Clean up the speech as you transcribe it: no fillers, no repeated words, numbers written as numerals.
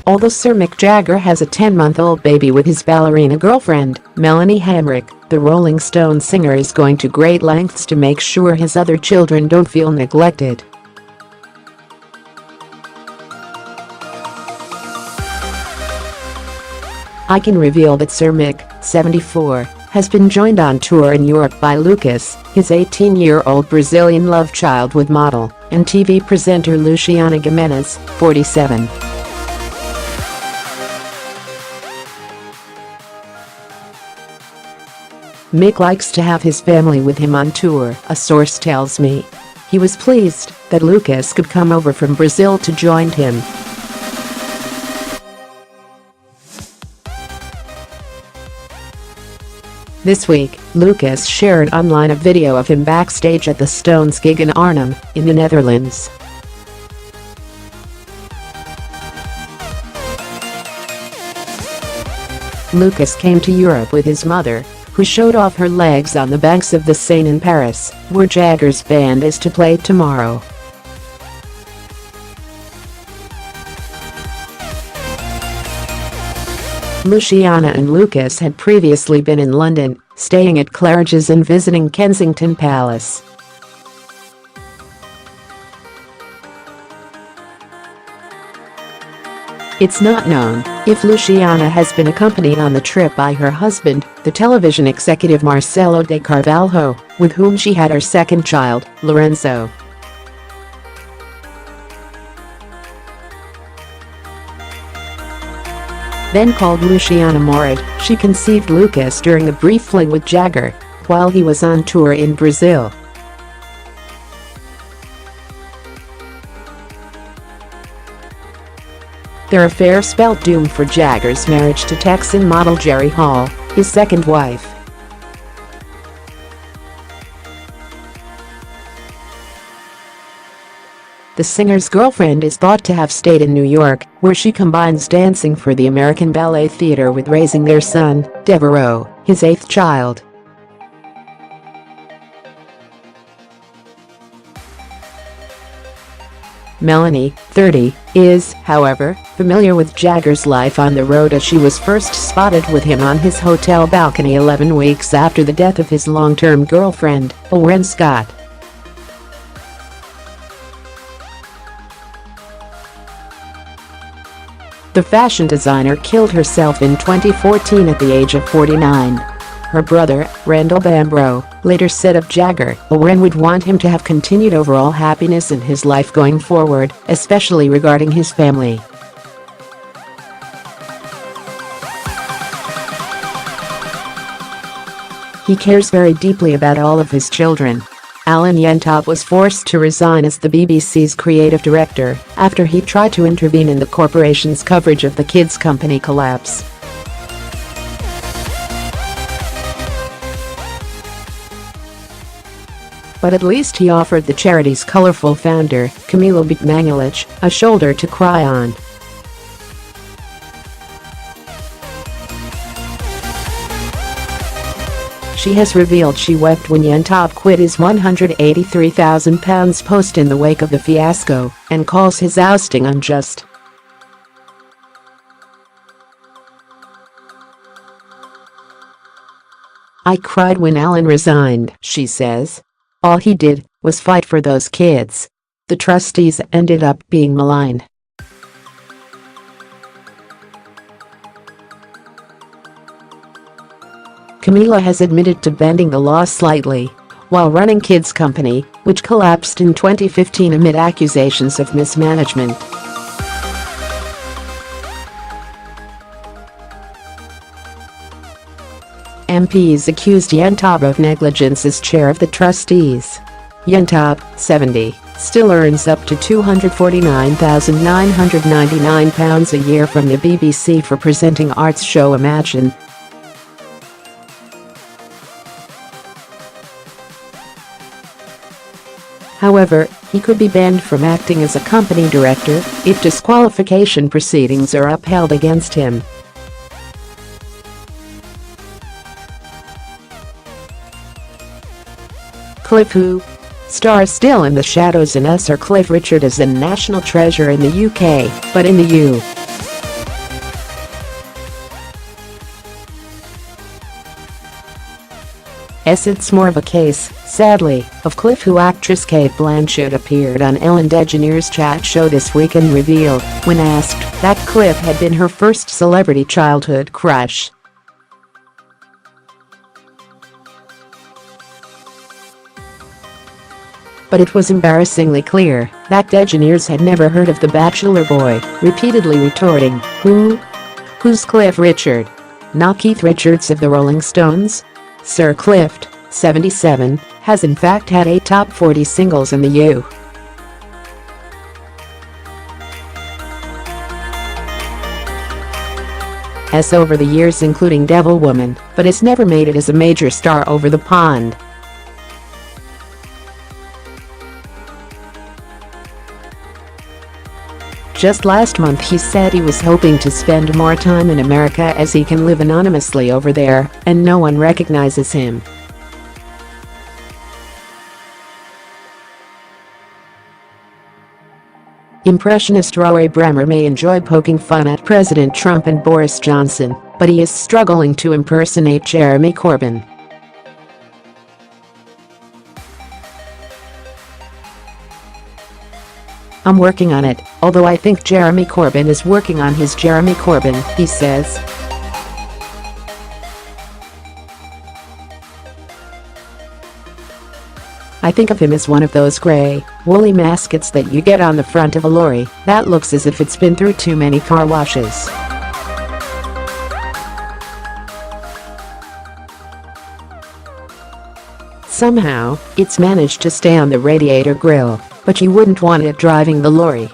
Although Sir Mick Jagger has a 10-month-old baby with his ballerina girlfriend, Melanie Hamrick, the Rolling Stone singer is going to great lengths to make sure his other children don't feel neglected. I can reveal that Sir Mick, 74, has been joined on tour in Europe by Lucas, his 18-year-old Brazilian love child with model and TV presenter Luciana Gimenez, 47. Mick likes to have his family with him on tour, a source tells me. He was pleased that Lucas could come over from Brazil to join him. This week, Lucas shared online a video of him backstage at the Stones gig in Arnhem, in the Netherlands. Lucas came to Europe with his mother, who showed off her legs on the banks of the Seine in Paris, where Jagger's band is to play tomorrow. Luciana and Lucas had previously been in London, staying at Claridge's and visiting Kensington Palace. It's not known if Luciana has been accompanied on the trip by her husband, the television executive Marcelo de Carvalho, with whom she had her second child, Lorenzo. Then called Luciana Morad, she conceived Lucas during a brief fling with Jagger while he was on tour in Brazil. Their affair spelt doom for Jagger's marriage to Texan model Jerry Hall, his second wife. The singer's girlfriend is thought to have stayed in New York, where she combines dancing for the American Ballet Theatre with raising their son, Devereaux, his 8th child. Melanie, 30, is, however, familiar with Jagger's life on the road as she was first spotted with him on his hotel balcony 11 weeks after the death of his long-term girlfriend, Loren Scott. The fashion designer killed herself in 2014 at the age of 49. Her brother, Randall Bambrough, later said of Jagger, Loren would want him to have continued overall happiness in his life going forward, especially regarding his family. He cares very deeply about all of his children. Alan Yentob was forced to resign as the BBC's creative director after he tried to intervene in the corporation's coverage of the kids' company Collapse. But at least he offered the charity's colourful founder, Camila Batmanghelidjh, a shoulder to cry on. She has revealed she wept when Yentob quit his £183,000 post in the wake of the fiasco and calls his ousting unjust. "I cried when Alan resigned," she says. "All he did was fight for those kids. The trustees ended up being maligned." Camila has admitted to bending the law slightly while running Kids Company, which collapsed in 2015 amid accusations of mismanagement. MPs accused Yentob of negligence as chair of the trustees. Yentob, 70, still earns up to £249,999 a year from the BBC for presenting arts show Imagine. However, he could be banned from acting as a company director if disqualification proceedings are upheld against him. Cliff, who stars still in the shadows in USSir Cliff Richard, is a national treasure in the UK, but in the It's more of a case, sadly, of Cliff who actress Cate Blanchett appeared on Ellen DeGeneres' chat show this week and revealed, when asked, that Cliff had been her first celebrity childhood crush. But it was embarrassingly clear that DeGeneres had never heard of the bachelor boy, repeatedly retorting, Who's Cliff Richard? Not Keith Richards of the Rolling Stones? Sir Cliff, 77, has in fact had 8 top 40 singles in the U.S. over the years, including Devil Woman, but has never made it as a major star over the pond. Just last month he said he was hoping to spend more time in America as he can live anonymously over there, and no one recognizes him. Impressionist Rory Bremner may enjoy poking fun at President Trump and Boris Johnson, but he is struggling to impersonate Jeremy Corbyn. I'm working on it, although I think Jeremy Corbyn is working on his Jeremy Corbyn, he says. I think of him as one of those grey, woolly mascots that you get on the front of a lorry that looks as if it's been through too many car washes. Somehow, it's managed to stay on the radiator grill, but you wouldn't want it driving the lorry.